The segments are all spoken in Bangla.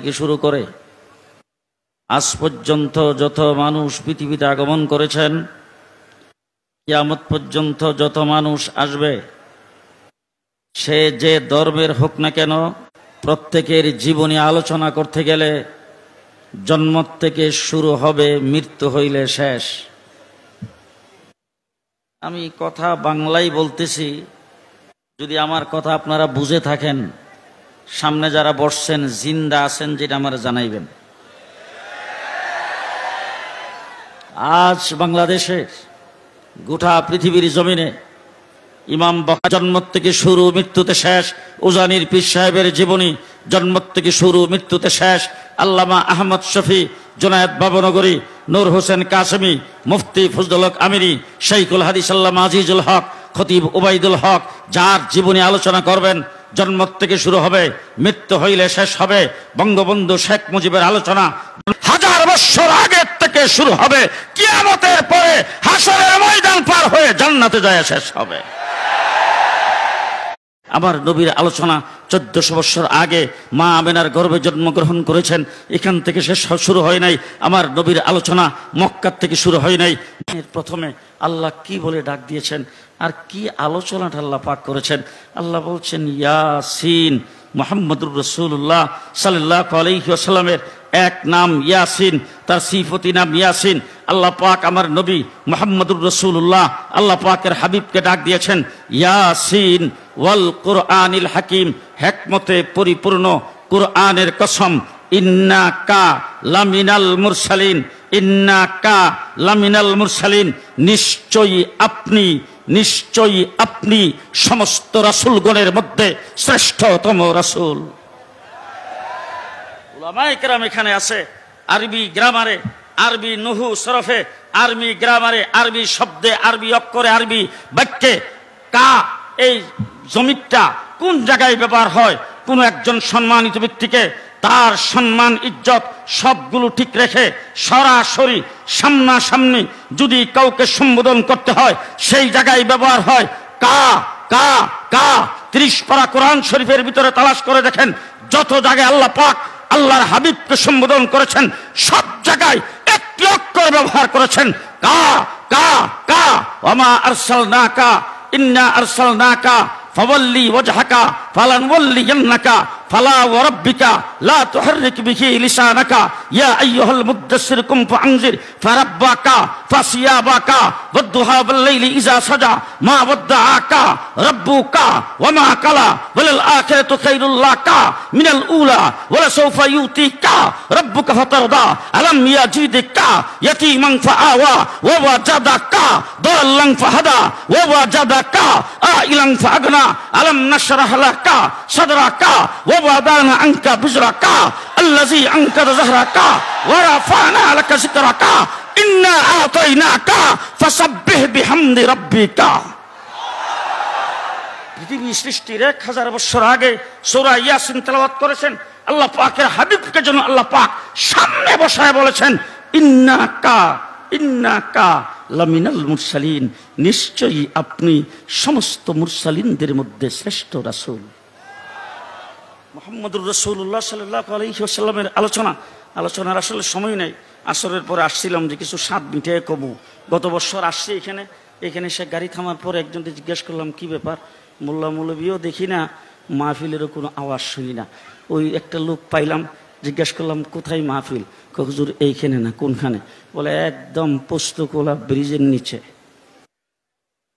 থেকে শুরু করে আজ পর্যন্ত যত মানুষ পৃথিবীতে আগমন করেছেন, কিয়ামত পর্যন্ত যত মানুষ আসবে, সে যে ধর্মের হোক না কেন, প্রত্যেকের জীবনী আলোচনা করতে গেলে জন্ম থেকে শুরু হবে, মৃত্যু হইলে শেষ। আমি কথা বাংলায় বলতেছি, যদি আমার কথা আপনারা বুঝে থাকেন, সামনে যারা বসছেন জিন্দা আছেন যেটা আমার জানাইবেন। আজ বাংলাদেশের গোটা পৃথিবীর জমিনে ইমাম বখরি জন্ম থেকে শুরু মৃত্যুতে শেষ, উজানির পীর সাহেবের জীবনী জন্ম থেকে শুরু মৃত্যুতে শেষ, আল্লামা আহমদ শফি, জুনায়েদ বাবনগরী, নূর হোসেন কাসেমি, মুফতি ফজলুল হক আমিরি, শাইখুল হাদিস আল্লামা আজিজুল হক, খতিব উবাইদুল হক, যার জীবনী আলোচনা করবেন জন্ম থেকে শুরু হবে, মৃত্যু হইলে শেষ হবে। বঙ্গবন্ধু শেখ মুজিবের আলোচনা 1000 বছর আগের থেকে শুরু হবে, কিয়ামতের পরে হাসরের ময়দান পার হয়ে জান্নাতে যায় শেষ হবে। আমার নবীর আলোচনা 1400 বছর আগে মা আমেনার গর্ভে জন্মগ্রহণ করেছেন, এখান থেকে শেষ শুরু হয় নাই। আমার নবীর আলোচনা মক্কার থেকে শুরু হয় নাই। প্রথমে আল্লাহ কি বলে ডাক দিয়েছেন আর কি আলোচনাটা আল্লাহ পাক করেছেন। আল্লাহ বলছেন ইয়াসিন, মুহাম্মদুর রাসূলুল্লাহ সাল্লাল্লাহু আলাইহি ওয়াসাল্লামের এক নাম ইয়াসিন, তার সিফতি নাম ইয়াসিন। আল্লাহ পাক আমার নবী মুহাম্মদুর রাসূলুল্লাহ আল্লাহ পাকের হাবিবকে ডাক দিয়েছেন ইয়াসিন ওয়াল কুরআনিল হাকিম, হিকমতে পরিপূর্ণ কুরআনের কসম। ইন্নাকা লামিনাল মুরসালিন, ইন্নাকা লামিনাল মুরসালিন, নিশ্চয়ই আপনি সমস্ত রাসূলগণের মধ্যে শ্রেষ্ঠতম রাসূল। উলামায়ে কেরাম এখানে আছে, আরবি গ্রামারে, আরবি নহু সরফে, আরবি গ্রামারে, আরবি শব্দে, আরবি অক্ষরে, আরবি বাক্যে কা এই জমিরটা কোন জায়গায় ব্যবহার হয়। কোন একজন সম্মানিত ব্যক্তিকে তার সম্মান ইজ্জত সবগুলো ঠিক রেখে সরাসরি সামনাসামনি যদি কাউকে সম্বোধন করতে হয়, সেই জায়গায় ব্যবহার হয় কা কা কা। 30 পারা কোরআন শরীফের ভিতরে তালাশ করে দেখেন, যত জায়গায় আল্লাহ পাক আল্লাহর হাবিবকে সম্বোধন করেছেন, সব জায়গায় একটি অক্ষর ব্যবহার করেছেন কা কা কা। ওয়ামা আরসালনাকা ইন্না আরসালনাকা ফাওয়াল্লি ওয়াজহাকা ফালানওয়াল্লিয়ান্নাকা ফালা ওয়ারাব্বিকা লা তুহাররিক বিহি লিসানাকা ইয়া আইয়ুহাল মুদ্দাসসির কুম ফাআনজির ফারাব্বাকা ফাসিয়াবাকা ওয়াদদুহা ওয়াল-লাইলি ইযা সাজা মা ওয়াদ্দাআকা রাব্বুকা ওয়ামা কালা ওয়ালাল আখিরাতু খায়রুল লাকা মিনাল উলা ওয়ালা সাওফা ইউতিকা রাব্বুকা ফাতারদা আলাম ইয়াজিদিকা ইয়াতীমান ফাআওয়া ওয়া ওয়াজাদাকা দাল্লান ফাহাদা ওয়া ওয়াজাদাকা আইলান ফাআগনা আলাম নাশরাহ লাকা সাদরাকা ওয়া ওয়াদানা আনকা বিজরাকা আল্লাযী আনকাযা যাহরাকা ওয়া রাফা'না লাকা যিকরাকা ইন্না আতাইনাকা ফাসাব্বিহ বিহামদি রাব্বিকা। পৃথিবী সৃষ্টির 1000 বছর আগে সূরা ইয়াসিন তেলাওয়াত করেছেন। আল্লাহ পাকের হাবিবকে যেন আল্লাহ পাক সামনে বসায় বলেছেন ইন্নাকা লামিনাল মুরসালিন, নিশ্চয়ই আপনি সমস্ত মুরসালিনদের মধ্যে শ্রেষ্ঠ রাসূল। মুহাম্মদুর রাসূলুল্লাহ সাল্লাল্লাহু আলাইহি ওয়াসাল্লামের আলোচনার আসলে সময় নেই। আসরের পরে আসছিলাম যে কিছু 7 মিনিটে কমু। গত বছর আসছি এখানে সে গাড়ি থামার পরে একজনকে জিজ্ঞেস করলাম কি ব্যাপার, মোল্লা মৌলবীও দেখি না, মাহফিলেরও কোনো আওয়াজ শুনি না। ওই একটা লোক পাইলাম, জিজ্ঞেস করলাম কোথায় মাহফিল, হুজুর এইখানে না, কোনখানে? বলে একদম পোস্তকোলা ব্রিজের নিচে।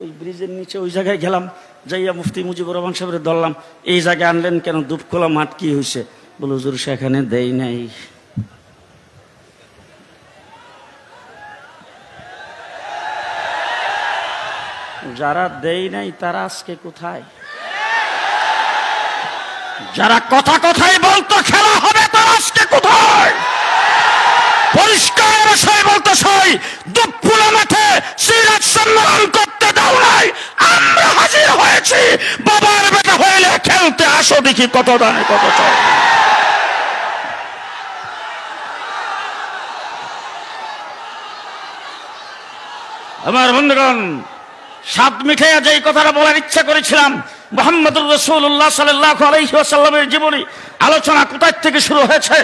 ওই ব্রিজের নিচে ওই জায়গায় গেলাম, যাইয়া মুফতি মুজিবুর রহমান সাহেবের ধরলাম, এই জায়গায় আনলেন কেন, দুপখোলা মাঠ কি হয়েছে? বলে হুজুর সেখানে দেই নাই। যারা দেই নাই তারা আজকে কোথায়? যারা কথায় বলতো খেলা হবে তারা আজকে কোথায়? পরিষ্কার বিষয় বলতে চাই, দুপখোলা মাঠে সিরাজ সম্মেলন করতে দাও নাই, আমরা হাজির হয়েছি। বাবার বেটা হইলে খেলতে আসো, দেখি কত দানে কত চাই। আমার বন্ধুগণ, 7 মিনিটে যে কথাটা বলার ইচ্ছা করেছিলাম, মুহাম্মদুর রাসূলুল্লাহ সাল্লাল্লাহু আলাইহি ওয়াসাল্লামের জীবনী আলোচনা কোথায় থেকে শুরু হয়েছে?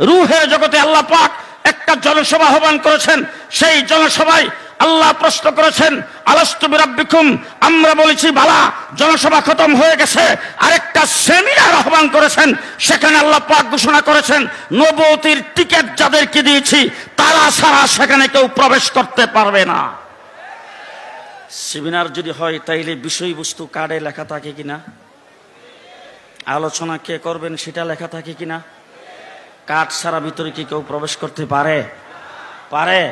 রূহের জগতে আল্লাহ পাক একটা জনসভা আহ্বান করেছেন। সেই জনসভায় আল্লাহ প্রশ্ন করেছেন, আলাস্তু বিরাব্বিকুম, আমরা বলেছি বালা। জনসভা খতম হয়ে গেছে, আরেকটা সেমিনার আহ্বান করেছেন। সেখানে আল্লাহ পাক ঘোষণা করেছেন, নবুয়তির টিকিট যাদেরকে দিয়েছি তারা ছাড়া সেখানে কেউ প্রবেশ করতে পারবে না। সেমিনার যদি হয় তাইলে বিষয়বস্তু কার্ডে লেখা থাকে কিনা, আলোচনা কে করবেন সেটা লেখা থাকে কিনা? কার্ড ছাড়া ভিতরে কি কেউ প্রবেশ করতে পারে? পারে?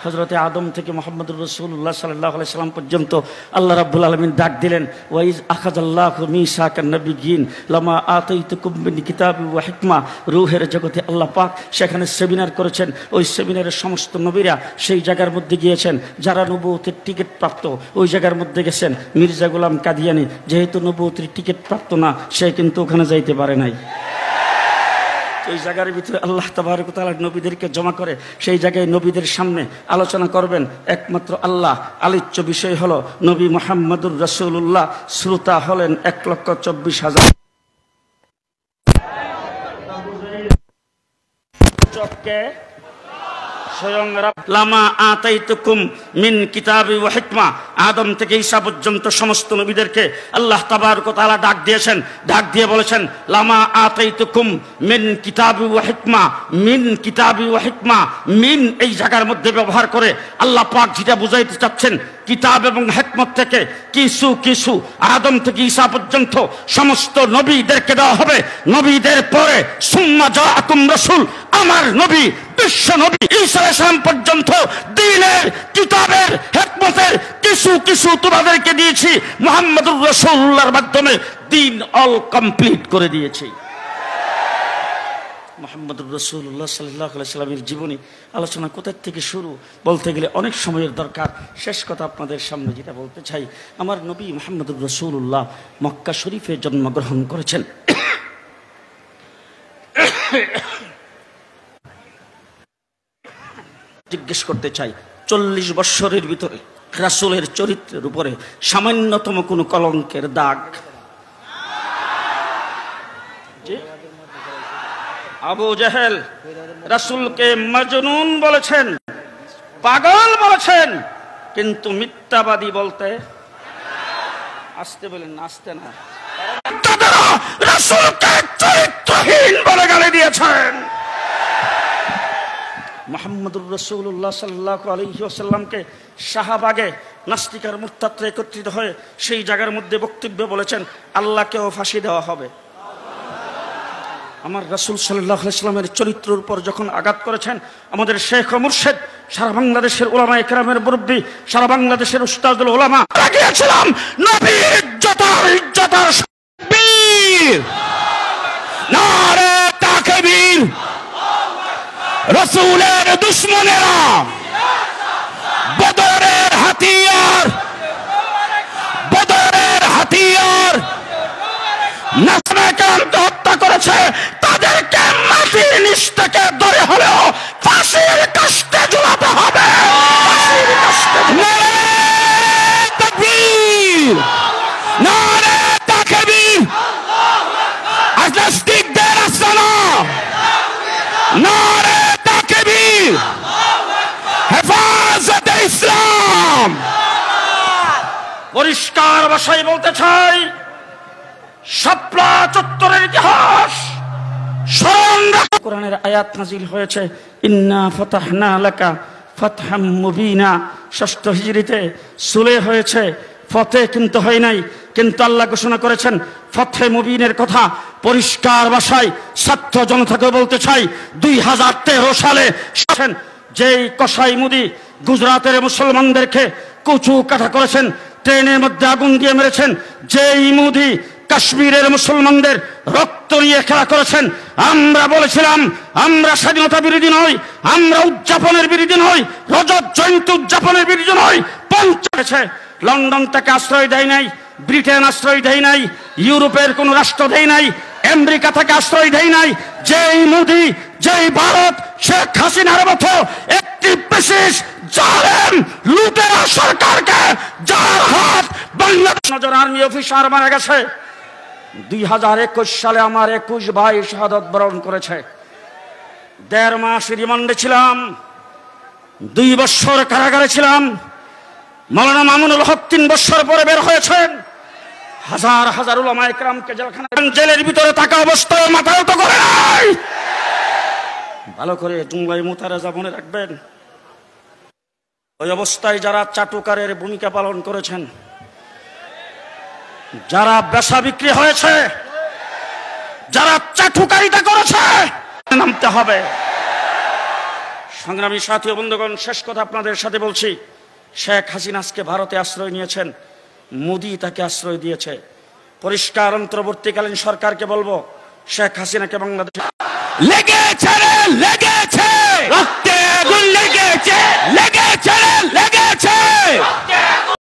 হযরতে আদম থেকে মুহাম্মদুর রাসূলুল্লাহ সাল্লাল্লাহু আলাইহি সাল্লাম পর্যন্ত আল্লাহ রাব্বুল আলামিন ডাক দিলেন, ওয়াইজ আখাযাল্লাহু মিসাকান নাবিয়্যিন লামা আতাইতুকুম মিন কিতাবি ওয়া হিকমা। রূহের জগতে আল্লাহ পাক সেখানে সেমিনার করেছেন। ওই সেমিনারের সমস্ত নবীরা সেই জায়গার মধ্যে গিয়েছেন। যারা নবুয়তের টিকিট প্রাপ্ত ওই জায়গার মধ্যে গেছেন। মির্জা গোলাম কাদিয়ানী যেহেতু নবুয়তের টিকিট প্রাপ্ত না, সে কিন্তু ওখানে যাইতে পারে নাই। ওই জায়গার ভিতরে আল্লাহ তাবারক ওয়া তাআলা নবীদেরকে জমা করে সেই জায়গায় নবীদের সামনে আলোচনা করবেন একমাত্র আল্লাহ। আলোচ্য বিষয় হলো নবী মুহাম্মদুর রাসূলুল্লাহ। শ্রোতা হলেন 1,24,000। চোখকে স্বয়ং লামা আতাইতুকুম মিন কিতাবি ওয়া হিকমা। আদম থেকে ঈসা পর্যন্ত সমস্ত নবীদেরকে আল্লাহ তাবারক ওয়া তাআলা ডাক দিয়েছেন। ডাক দিয়ে বলেছেন, লামা আতাইতুকুম মিন কিতাবি ওয়া হিকমা। মিন কিতাবি ওয়া হিকমা, মিন এই জায়গার মধ্যে ব্যবহার করে আল্লাহ পাক যেটা বুঝাইতে চাচ্ছেন, কিতাব এবং হিকমত থেকে কিছু কিছু আদম থেকে ঈসা পর্যন্ত সমস্ত নবীদেরকে দেওয়া হবে। নবীদের পরে সুম্মা জাআকুম রাসূল, আমার নবী বিশ্ব নবী ঈসা আলাইহিস সালাম পর্যন্ত দ্বীনের, কিতাবের, হিকমতের কিছু কিছু তোমাদেরকে দিয়েছি। মুহাম্মদুর রাসূলুল্লাহর মাধ্যমে দ্বীন অল কমপ্লিট করে দিয়েছি। মুহাম্মদুর রাসূলুল্লাহ সাল্লাল্লাহু আলাইহি সাল্লামের জীবনী আলোচনা কোথা থেকে শুরু বলতে গেলে অনেক সময়ের দরকার। শেষ কথা আপনাদের সামনে যেটা বলতে চাই, আমার নবী মুহাম্মদুর রাসূলুল্লাহ মক্কা শরীফে জন্মগ্রহণ করেছেন। জিজ্ঞেস করতে চাই, 40 বৎসরের ভিতরে রাসূলের চরিত্রের উপরে সামান্যতম কোনো কলঙ্কের দাগ? আবু জেহেল রাসূলকে মাজনুন বলেছেন, পাগল বলেছেন, কিন্তু মিথ্যাবাদী বলতে আসতে বলেন, আসতে না, রাসূলকে চরিত্রহীন বলে গালি দিয়েছেন। মুহাম্মদুর রাসূলুল্লাহ সাল্লাল্লাহু আলাইহি ওয়াসাল্লামকে শাহবাগে নাস্তিকার মুরতাদরা একত্রিত হয়ে সেই জায়গার মধ্যে বক্তব্য বলেছেন, আল্লাহকেও ফাঁসি দেওয়া হবে। আমার রাসূল সাল্লাল্লাহু আলাইহি ওয়াসাল্লামের চরিত্রের উপর যখন আঘাত করেছেন, আমাদের শেখ ও মুর্শিদ, সারা বাংলাদেশের উলামায়ে কেরামের মুরব্বি, সারা বাংলাদেশের উস্তাদুল উলামা লাগিয়েছিলাম নবীর ইজ্জতার বীর নারে তাকবীর। রাসূলের দুশমনেরা বদরের হাতিয়ার, বদরের হাতিয়ার নাসমাকানকে হত্যা করেছে, তাদেরকে মাটির নিচ থেকে ধরে হলেও ফাঁসির কাস্টে ঝুলাতে হবে। ফাঁসির কাস্টে নারে তাকবীর, নারে তাকবীর। আজনাস্তিকদের আসসালাম, নারে তাকবীর, হেফাজতে ইসলাম। পরিষ্কার ভাষায় বলতে চাই, শাপলা চত্বরের ইতিহাস স্মরণ রাখো। কোরআনের আয়াত নাজিল হয়েছে, ইন্না ফাতাহনা লাকা ফাতহাম মুবিনা। 6ষ্ঠ হিজরিতে সুলে হয়েছে, ফতে কিন্তু হয় নাই। কিন্তু আল্লাহ ঘোষণা করেছেন ফতহে মুবিনের কথা। পরিষ্কার ভাষায় ছাত্র জনতাকে বলতে চাই, 2013 সালে যেই কসাই মুদি গুজরাটের মুসলমানদেরকে কুচু কাটা করেছেন, ট্রেনের মধ্যে আগুন দিয়ে মেরেছেন, যেই মুদি কাশ্মীরের মুসলমানদের রক্ত নিয়ে খেলা করেছেন, আমরা বলেছিলাম আমরা স্বাধীনতা বিরোধী নই, আমরা উদযাপনের বিরোধী নই, রজত জয়ন্তী উদযাপনের বিরোধী নই। পঞ্চায়েছে লন্ডন থেকে আশ্রয় দেয় নাই, ব্রিটেন আশ্রয় দেয় নাই, ইউরোপের কোন রাষ্ট্র দেয় নাই, আমেরিকা থেকে আশ্রয় দেয় নাই। যেই মোদি, যেই ভারত শেখ হাসিনার মতো একটি বিশেষ জালেম লুটেরা সরকারকে যার হাত বাংলাদেশ নজর আর্মি অফিসার মারা গেছে। 2021 সালে আমার 21 ভাই শাহাদাত বরণ করেছে। 1.5 মাস রিমান্ডে ছিলাম, 2 বছর কারাগারে ছিলাম। মাওলানা মামুনুল হক 3 বছর পরে বের হয়েছেন। হাজার হাজার উলামায়ে কেরামকে জেলের ভিতরে থাকা অবস্থায় মাথায় তো করে নাই। ভালো করে জুমলাই মুতারাজা মনে রাখবেন। ওই অবস্থায় যারা চাটুকারের ভূমিকা পালন করেছেন, যারা বেচা বিক্রি হয়েছে, যারা চাটুকারিতা করেছে, নামতে হবে। সংগ্রামী সাথী ও বন্ধুগণ, শেষ কথা আপনাদের সাথে বলছি। শেখ হাসিনা আজকে ভারতে আশ্রয় নিয়েছেন, মোদি তাকে আশ্রয় দিয়েছে। পরিষ্কার অন্তর্বর্তীকালীন সরকারকে বলবো, শেখ হাসিনাকে বাংলাদেশে লেগেছে রে লেগেছে, রক্তে আগুন লেগেছে, লেগেছে রে লেগেছে।